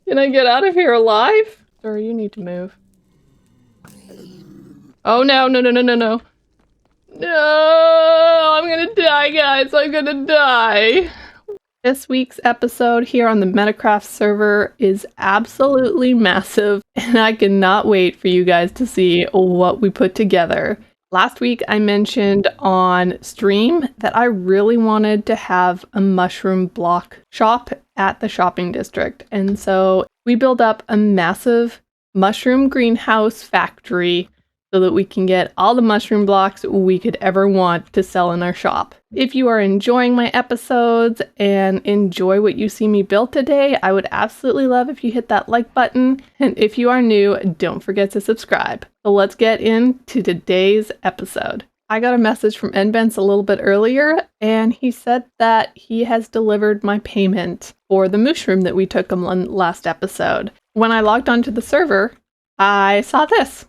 Can I get out of here alive? Or you need to move. Oh no, no, no, no, no, no. No, I'm gonna die, guys. I'm gonna die. This week's episode here on the MetaCraft server is absolutely massive, and I cannot wait for you guys to see what we put together. Last week I mentioned on stream that I really wanted to have a mushroom block shop at the shopping district, and so we built up a massive mushroom greenhouse factory so that we can get all the mushroom blocks we could ever want to sell in our shop. If you are enjoying my episodes and enjoy what you see me build today, I would absolutely love if you hit that like button. And if you are new, don't forget to subscribe. So let's get into today's episode. I got a message from enbentz a little bit earlier, and he said that he has delivered my payment for the mushroom that we took him on last episode. When I logged onto the server, I saw this.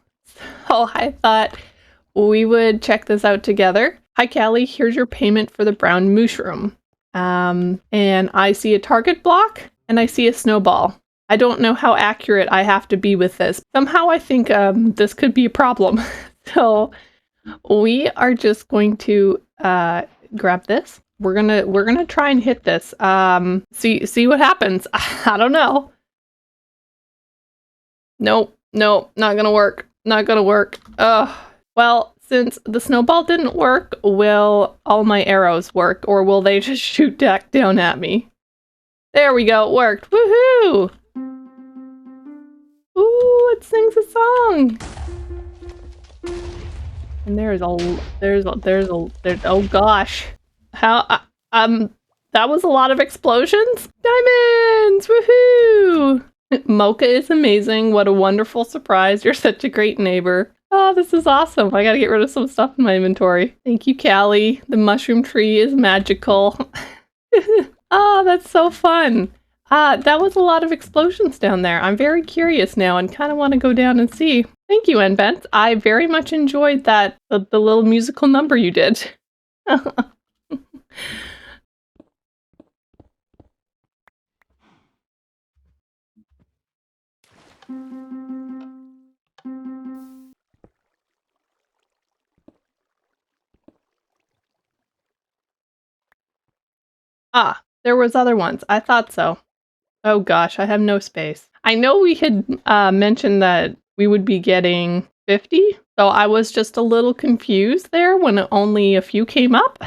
So I thought we would check this out together. Hi, Callie. Here's your payment for the brown mushroom. And I see a target block and I see a snowball. I don't know how accurate I have to be with this. Somehow I think this could be a problem. So we are just going to grab this. We're gonna try and hit this. See what happens. I don't know. Nope, not gonna work. Not gonna work. Ugh. Well, since the snowball didn't work, will all my arrows work, or will they just shoot back down at me? There we go, it worked. Woohoo! Ooh, it sings a song. And there's oh gosh. How that was a lot of explosions. Diamonds! Woohoo! Mocha is amazing. What a wonderful surprise. You're such a great neighbor. Oh, this is awesome. I gotta get rid of some stuff in my inventory. Thank you, Callie. The mushroom tree is magical. Oh, that's so fun. That was a lot of explosions down there. I'm very curious now and kind of want to go down and see. Thank you, enbentz. I very much enjoyed that, the little musical number you did. Ah, there was other ones. I thought so. Oh gosh, I have no space. I know we had mentioned that we would be getting 50, so I was just a little confused there when only a few came up.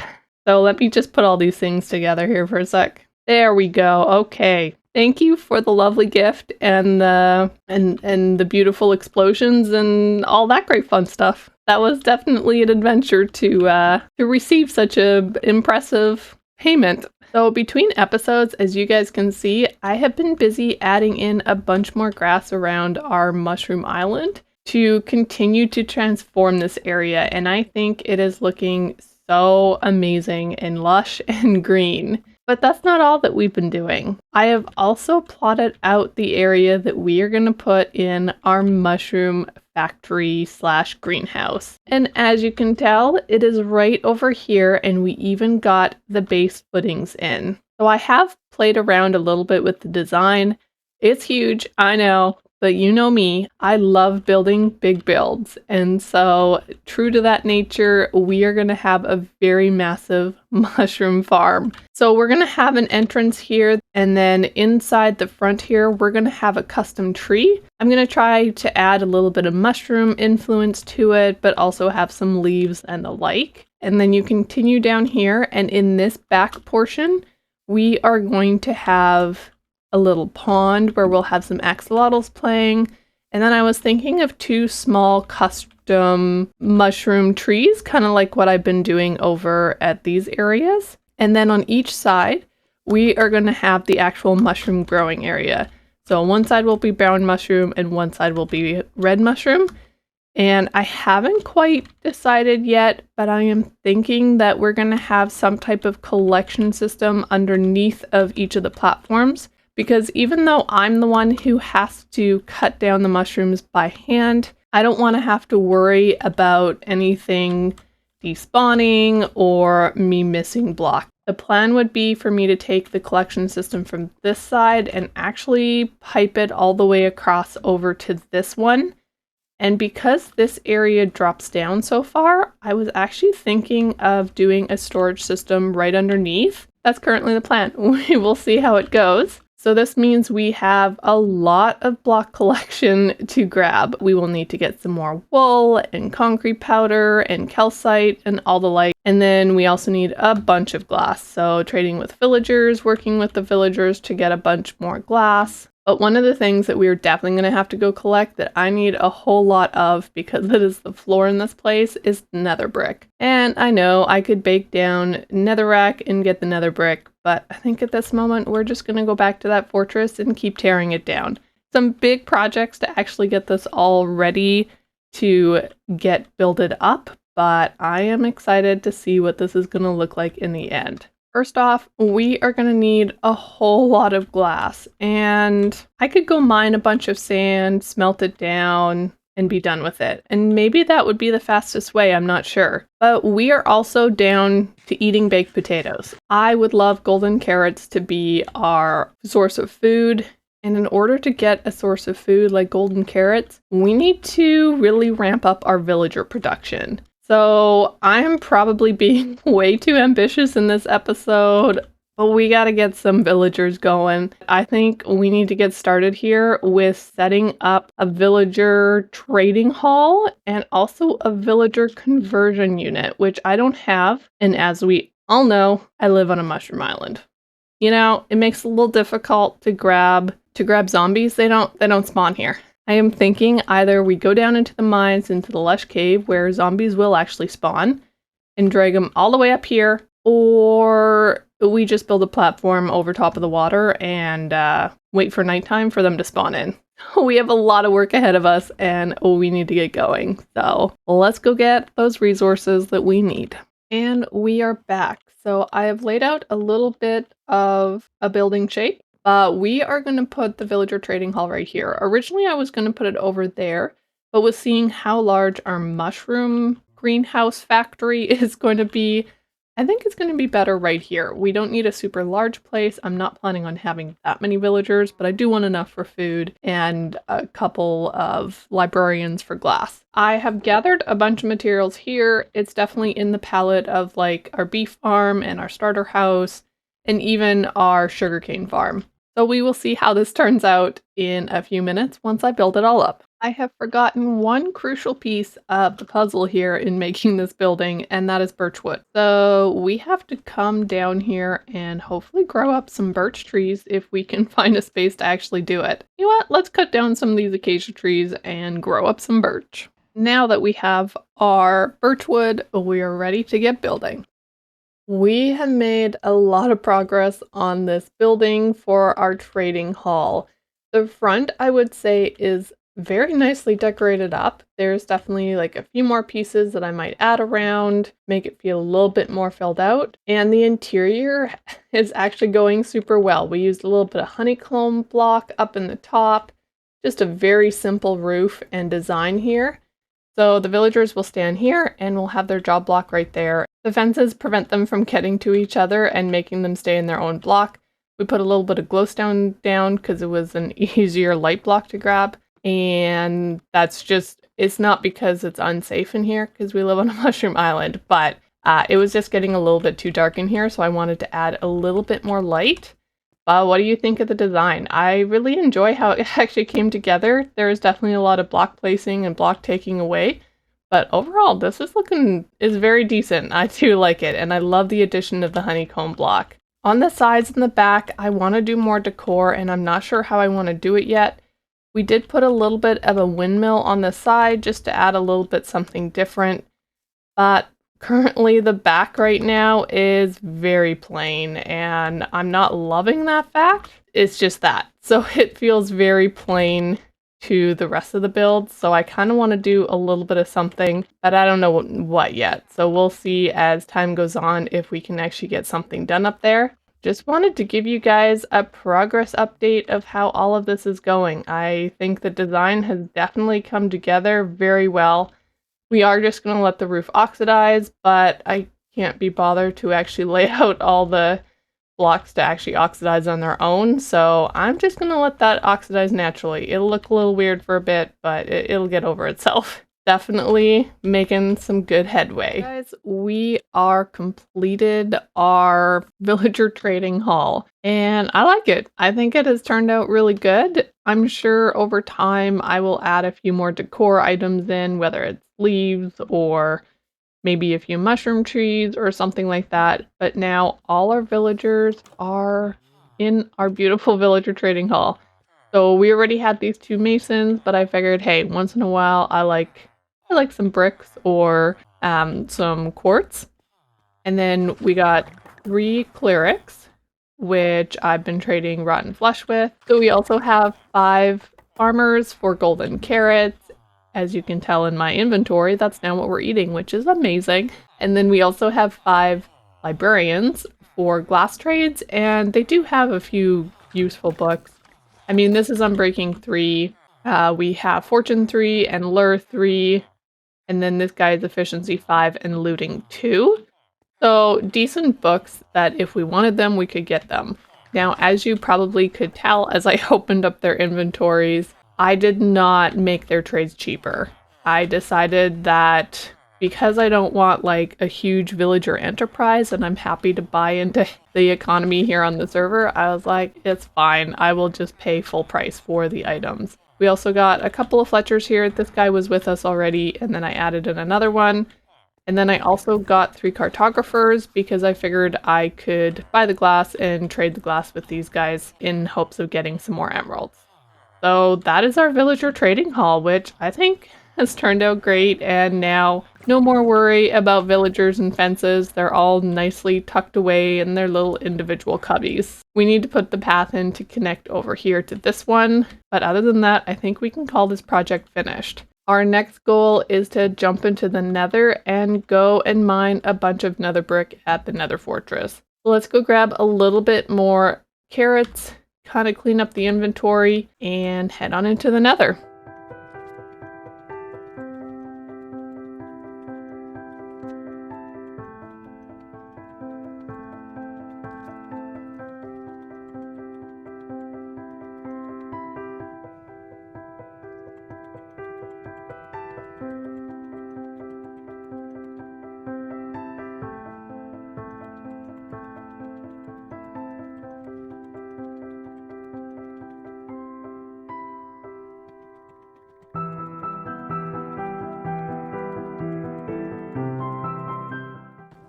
So let me just put all these things together here for a sec. There we go. Okay. Thank you for the lovely gift and the beautiful explosions and all that great fun stuff. That was definitely an adventure to receive such a impressive payment. So between episodes, as you guys can see, I have been busy adding in a bunch more grass around our mushroom island to continue to transform this area, and I think it is looking so amazing and lush and green. But that's not all that we've been doing. I have also plotted out the area that we are going to put in our mushroom factory / greenhouse. And as you can tell, it is right over here, and we even got the base footings in. So I have played around a little bit with the design. It's huge, I know, but you know me, I love building big builds. And so true to that nature, we are going to have a very massive mushroom farm. So we're going to have an entrance here, and then inside the front here, we're going to have a custom tree. I'm going to try to add a little bit of mushroom influence to it, but also have some leaves and the like. And then you continue down here, and in this back portion, we are going to have a little pond where we'll have some axolotls playing. And then I was thinking of 2 small custom mushroom trees, kind of like what I've been doing over at these areas. And then on each side, we are going to have the actual mushroom growing area. So on one side will be brown mushroom and one side will be red mushroom. And I haven't quite decided yet, but I am thinking that we're going to have some type of collection system underneath of each of the platforms. Because even though I'm the one who has to cut down the mushrooms by hand, I don't want to have to worry about anything despawning or me missing blocks. The plan would be for me to take the collection system from this side and actually pipe it all the way across over to this one. And because this area drops down so far, I was actually thinking of doing a storage system right underneath. That's currently the plan. We will see how it goes. So this means we have a lot of block collection to grab. We will need to get some more wool and concrete powder and calcite and all the like. And then we also need a bunch of glass. So trading with villagers, working with the villagers to get a bunch more glass. But one of the things that we're definitely going to have to go collect that I need a whole lot of because it is the floor in this place is nether brick. And I know I could bake down netherrack and get the nether brick, but I think at this moment we're just going to go back to that fortress and keep tearing it down. Some big projects to actually get this all ready to get builded up, but I am excited to see what this is going to look like in the end. First off, we are going to need a whole lot of glass, and I could go mine a bunch of sand, smelt it down, and be done with it. And maybe that would be the fastest way, I'm not sure. But we are also down to eating baked potatoes. I would love golden carrots to be our source of food. And in order to get a source of food like golden carrots, we need to really ramp up our villager production. So I'm probably being way too ambitious in this episode, but we got to get some villagers going. I think we need to get started here with setting up a villager trading hall and also a villager conversion unit, which I don't have. And as we all know, I live on a mushroom island. You know, it makes it a little difficult to grab zombies. They don't spawn here. I am thinking either we go down into the mines, into the lush cave where zombies will actually spawn and drag them all the way up here, or we just build a platform over top of the water and wait for nighttime for them to spawn in. We have a lot of work ahead of us and we need to get going. So let's go get those resources that we need. And we are back. So I have laid out a little bit of a building shape. We are going to put the villager trading hall right here. Originally, I was going to put it over there, but with seeing how large our mushroom greenhouse factory is going to be, I think it's going to be better right here. We don't need a super large place. I'm not planning on having that many villagers, but I do want enough for food and a couple of librarians for glass. I have gathered a bunch of materials here. It's definitely in the palette of like our beef farm and our starter house and even our sugarcane farm. So we will see how this turns out in a few minutes once I build it all up. I have forgotten one crucial piece of the puzzle here in making this building, and that is birchwood. So we have to come down here and hopefully grow up some birch trees if we can find a space to actually do it. You know what? Let's cut down some of these acacia trees and grow up some birch. Now that we have our birchwood, we are ready to get building. We have made a lot of progress on this building for our trading hall. The front, I would say, is very nicely decorated up. There's definitely like a few more pieces that I might add around, make it feel a little bit more filled out. And the interior is actually going super well. We used a little bit of honeycomb block up in the top, just a very simple roof and design here. So the villagers will stand here and we'll have their job block right there. The fences prevent them from getting to each other and making them stay in their own block. We put a little bit of glowstone down because it was an easier light block to grab. And that's just, it's not because it's unsafe in here because we live on a mushroom island, but it was just getting a little bit too dark in here. So I wanted to add a little bit more light. What do you think of the design? I really enjoy how it actually came together. There's definitely a lot of block placing and block taking away, but overall this is very decent. I do like it, and I love the addition of the honeycomb block. On the sides and the back, I want to do more decor, and I'm not sure how I want to do it yet. We did put a little bit of a windmill on the side just to add a little bit something different, but currently the back right now is very plain and I'm not loving that fact. It's just that. So it feels very plain to the rest of the build. So I kind of want to do a little bit of something, but I don't know what yet. So we'll see as time goes on if we can actually get something done up there. Just wanted to give you guys a progress update of how all of this is going. I think the design has definitely come together very well. We are just going to let the roof oxidize, but I can't be bothered to actually lay out all the blocks to actually oxidize on their own, so I'm just gonna let that oxidize naturally. It'll look a little weird for a bit, but it'll get over itself. Definitely making some good headway. Guys, we are completed our villager trading hall, and I like it. I think it has turned out really good. I'm sure over time I will add a few more decor items in, whether it's leaves or maybe a few mushroom trees or something like that. But now all our villagers are in our beautiful villager trading hall. So we already had these 2 masons, but I figured, hey, once in a while I like some bricks or some quartz. And then we got 3 clerics, which I've been trading rotten flesh with. So we also have 5 farmers for golden carrots. As you can tell in my inventory, that's now what we're eating, which is amazing. And then we also have 5 librarians for glass trades, and they do have a few useful books. I mean, this is Unbreaking 3. We have Fortune 3 and Lure 3, and then this guy is Efficiency 5 and Looting 2. So decent books that if we wanted them, we could get them. Now, as you probably could tell as I opened up their inventories, I did not make their trades cheaper. I decided that because I don't want like a huge villager enterprise and I'm happy to buy into the economy here on the server, I was like, it's fine. I will just pay full price for the items. We also got a couple of Fletchers here. This guy was with us already, and then I added in another one. And then I also got 3 cartographers because I figured I could buy the glass and trade the glass with these guys in hopes of getting some more emeralds. So that is our villager trading hall, which I think has turned out great, and now no more worry about villagers and fences. They're all nicely tucked away in their little individual cubbies. We need to put the path in to connect over here to this one, but other than that, I think we can call this project finished. Our next goal is to jump into the Nether and go and mine a bunch of nether brick at the Nether Fortress. So let's go grab a little bit more carrots, kind of clean up the inventory, and head on into the Nether.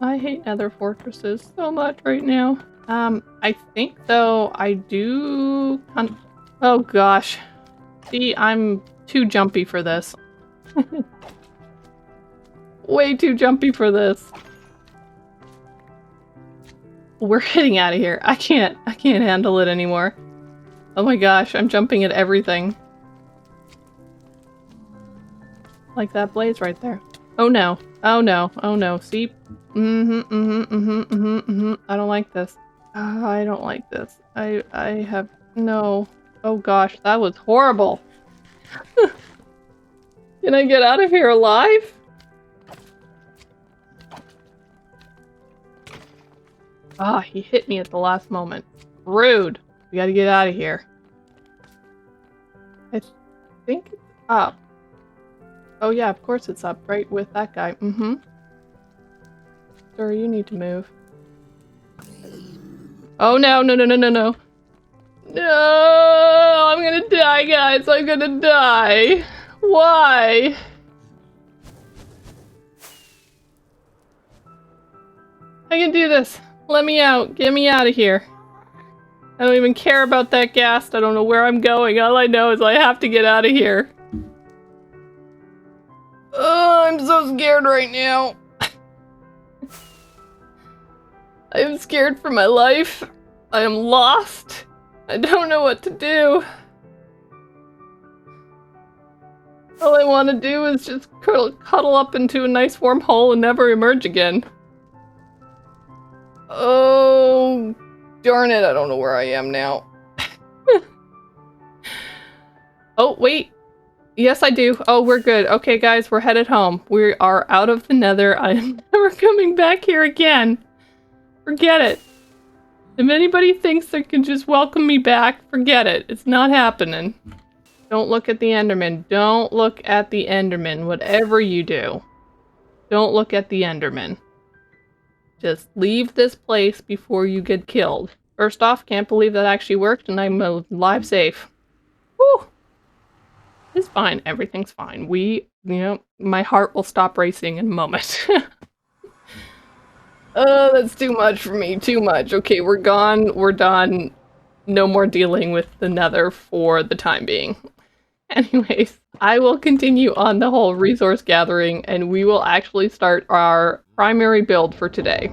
I hate Nether Fortresses so much right now. I think though I do... Oh gosh. See, I'm too jumpy for this. Way too jumpy for this. We're getting out of here. I can't handle it anymore. Oh my gosh, I'm jumping at everything. Like that blaze right there. Oh no. Oh no. Oh no. See? I don't like this. I don't like this. I have no. Oh gosh, that was horrible. Can I get out of here alive? Ah, he hit me at the last moment. Rude. We gotta get out of here. I think it's up. Oh yeah, of course it's up, right with that guy. Sir, you need to move. Oh no, no, no, no, no, no. No, I'm gonna die, guys. I'm gonna die. Why? I can do this. Let me out. Get me out of here. I don't even care about that ghast. I don't know where I'm going. All I know is I have to get out of here. Oh, I'm so scared right now. I am scared for my life. I am lost. I don't know what to do. All I want to do is just cuddle up into a nice warm hole and never emerge again. Oh, darn it. I don't know where I am now. Oh, wait. Yes, I do. Oh, we're good. Okay, guys, we're headed home. We are out of the Nether. I am never never coming back here again. Forget it. If anybody thinks they can just welcome me back, forget it. It's not happening. Don't look at the Enderman. Don't look at the Enderman. Whatever you do, don't look at the Enderman. Just leave this place before you get killed. First off, can't believe that actually worked and I'm alive safe. Whew. It's fine. Everything's fine. My heart will stop racing in a moment. Oh, that's too much for me. Too much. Okay, we're gone. We're done. No more dealing with the Nether for the time being. Anyways, I will continue on the whole resource gathering and we will actually start our primary build for today.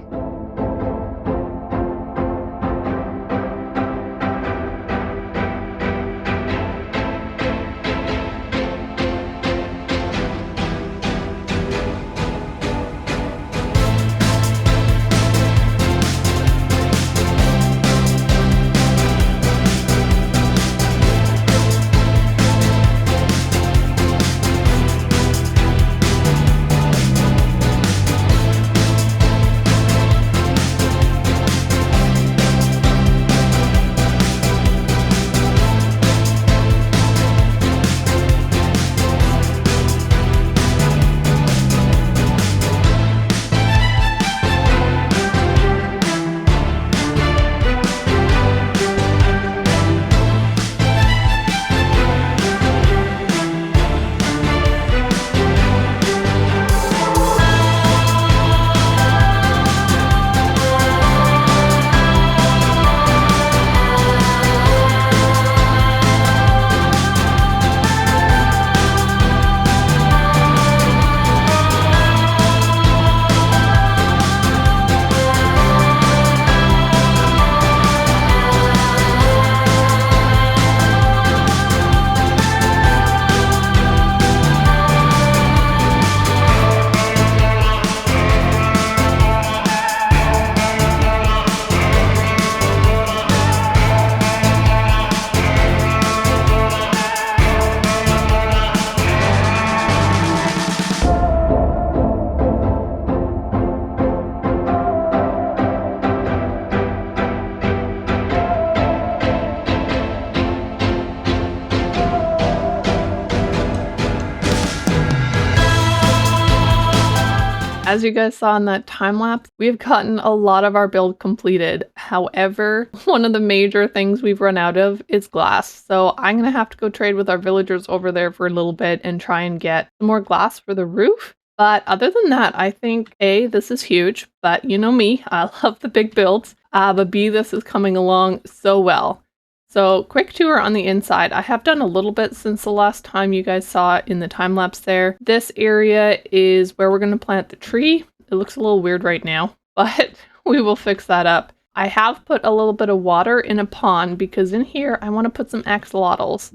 As you guys saw in that time lapse, we've gotten a lot of our build completed. However, one of the major things we've run out of is glass. So I'm going to have to go trade with our villagers over there for a little bit and try and get some more glass for the roof. But other than that, I think A, this is huge, but you know me, I love the big builds. But B, this is coming along so well. So quick tour on the inside. I have done a little bit since the last time you guys saw it in the time lapse there. This area is where we're going to plant the tree. It looks a little weird right now, but we will fix that up. I have put a little bit of water in a pond because in here I want to put some axolotls.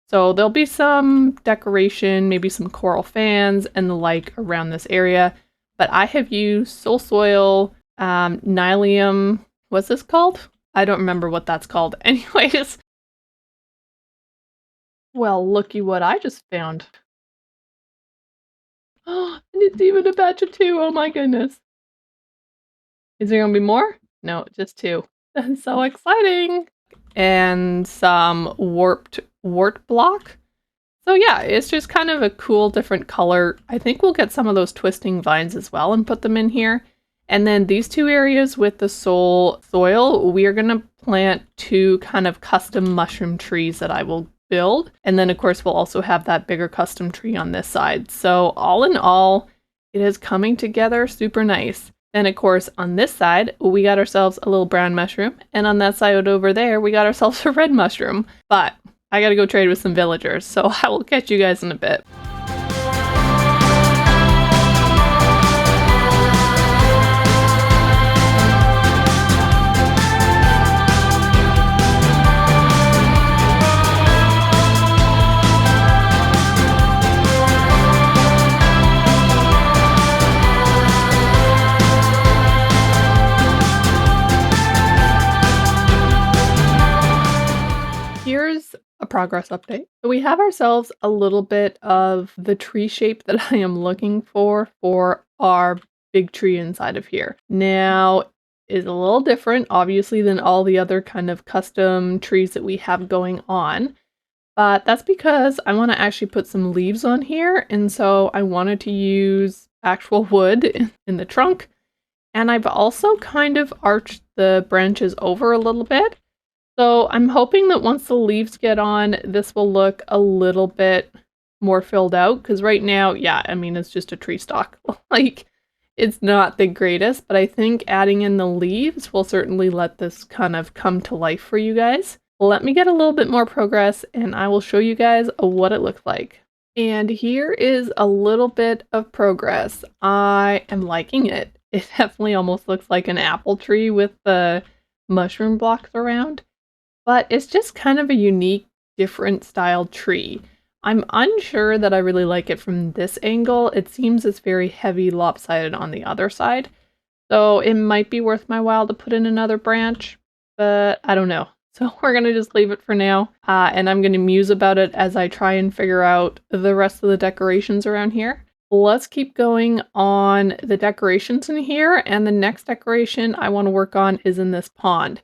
So there'll be some decoration, maybe some coral fans and the like around this area. But I have used soul soil, nylium, what's this called? I don't remember what that's called. Anyways. Well, looky what I just found. Oh, and it's even a batch of 2. Oh my goodness. Is there gonna be more? No, just 2. That's so exciting. And some warped wart block. So yeah, it's just kind of a cool different color. I think we'll get some of those twisting vines as well and put them in here. And then these 2 areas with the soul soil, we are going to plant 2 kind of custom mushroom trees that I will build. And then of course we'll also have that bigger custom tree on this side. So all in all, it is coming together super nice. Then of course on this side, we got ourselves a little brown mushroom. And on that side over there, we got ourselves a red mushroom. But I got to go trade with some villagers. So I will catch you guys in a bit. Here's a progress update. So we have ourselves a little bit of the tree shape that I am looking for our big tree inside of here. Now, is a little different, obviously, than all the other kind of custom trees that we have going on. But that's because I want to actually put some leaves on here, and so I wanted to use actual wood in the trunk. And I've also kind of arched the branches over a little bit. So I'm hoping that once the leaves get on, this will look a little bit more filled out. Because right now, yeah, I mean, it's just a tree stalk. Like, it's not the greatest, but I think adding in the leaves will certainly let this kind of come to life for you guys. Let me get a little bit more progress and I will show you guys what it looks like. And here is a little bit of progress. I am liking it. It definitely almost looks like an apple tree with the mushroom blocks around, but it's just kind of a unique, different style tree. I'm unsure that I really like it from this angle. It seems it's very heavy lopsided on the other side. So it might be worth my while to put in another branch, but I don't know. So we're going to just leave it for now. And I'm going to muse about it as I try and figure out the rest of the decorations around here. Let's keep going on the decorations in here. And the next decoration I want to work on is in this pond.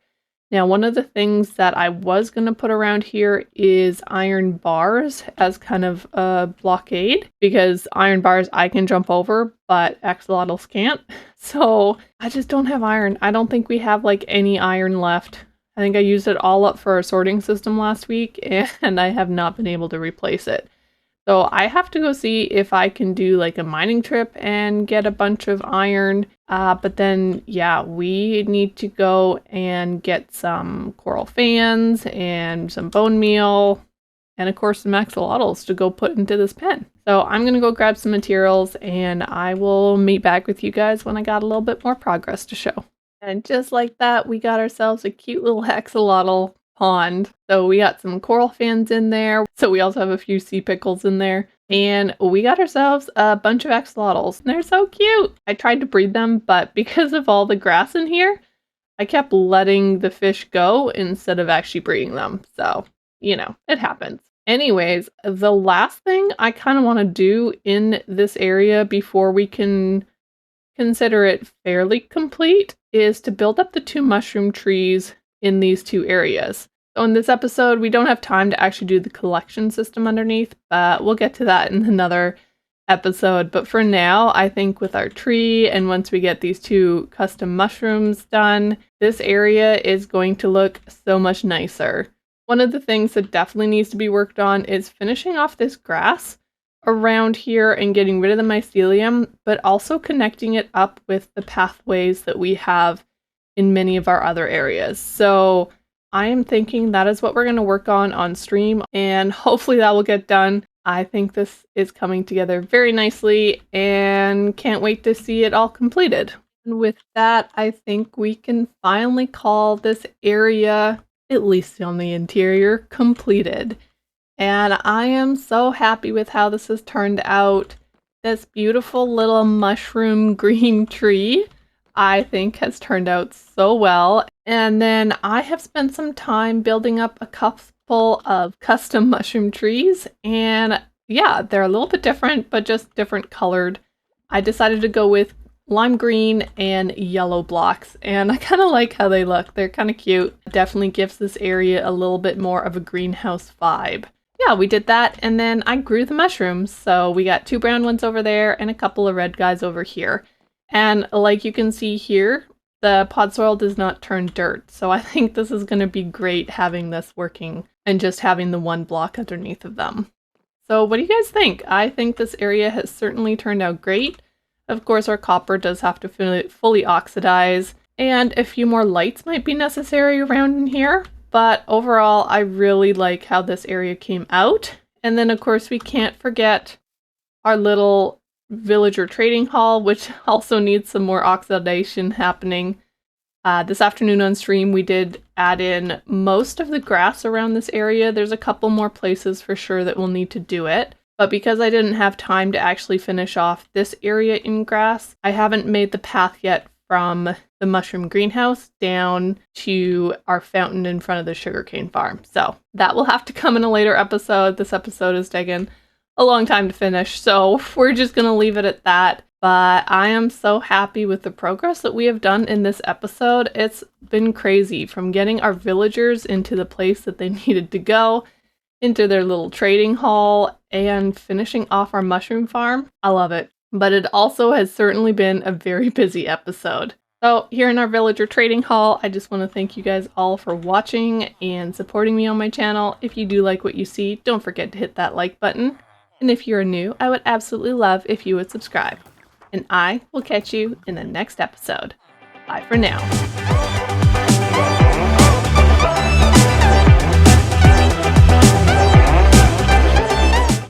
Now, one of the things that I was going to put around here is iron bars as kind of a blockade, because iron bars I can jump over, but axolotls can't. So I just don't have iron. I don't think we have like any iron left. I think I used it all up for our sorting system last week, and I have not been able to replace it. So I have to go see if I can do like a mining trip and get a bunch of iron. But then, yeah, we need to go and get some coral fans and some bone meal. And of course, some axolotls to go put into this pen. So I'm going to go grab some materials and I will meet back with you guys when I got a little bit more progress to show. And just like that, we got ourselves a cute little axolotl pond. So we got some coral fans in there. So we also have a few sea pickles in there. And we got ourselves a bunch of axolotls. They're so cute. I tried to breed them, but because of all the grass in here, I kept letting the fish go instead of actually breeding them. So, you know, it happens. Anyways, the last thing I kind of want to do in this area before we can consider it fairly complete is to build up the 2 mushroom trees in these 2 areas. So in this episode, we don't have time to actually do the collection system underneath, but we'll get to that in another episode. But for now, I think with our tree and once we get these 2 custom mushrooms done, this area is going to look so much nicer. One of the things that definitely needs to be worked on is finishing off this grass around here and getting rid of the mycelium, but also connecting it up with the pathways that we have in many of our other areas. So I am thinking that is what we're going to work on stream, and hopefully that will get done. I think this is coming together very nicely and can't wait to see it all completed. And with that, I think we can finally call this area, at least on the interior, completed. And I am so happy with how this has turned out. This beautiful little mushroom green tree, I think, has turned out so well. And then I have spent some time building up a couple of custom mushroom trees. And yeah, they're a little bit different, but just different colored. I decided to go with lime green and yellow blocks, and I kind of like how they look. They're kind of cute. Definitely gives this area a little bit more of a greenhouse vibe. Yeah, we did that, and then I grew the mushrooms. So we got 2 brown ones over there and a couple of red guys over here. And like you can see here, the pod soil does not turn dirt. So I think this is going to be great having this working and just having the 1 block underneath of them. So what do you guys think? I think this area has certainly turned out great. Of course, our copper does have to fully oxidize, and a few more lights might be necessary around in here. But overall, I really like how this area came out. And then, of course, we can't forget our little villager trading hall, which also needs some more oxidation happening. This afternoon on stream, we did add in most of the grass around this area. There's a couple more places for sure that we'll need to do it. But because I didn't have time to actually finish off this area in grass, I haven't made the path yet from the mushroom greenhouse down to our fountain in front of the sugarcane farm. So that will have to come in a later episode. This episode has taken a long time to finish, so we're just going to leave it at that. But I am so happy with the progress that we have done in this episode. It's been crazy, from getting our villagers into the place that they needed to go, into their little trading hall, and finishing off our mushroom farm. I love it. But it also has certainly been a very busy episode. So here in our villager trading hall, I just want to thank you guys all for watching and supporting me on my channel. If you do like what you see, don't forget to hit that like button. And if you're new, I would absolutely love if you would subscribe. And I will catch you in the next episode. Bye for now.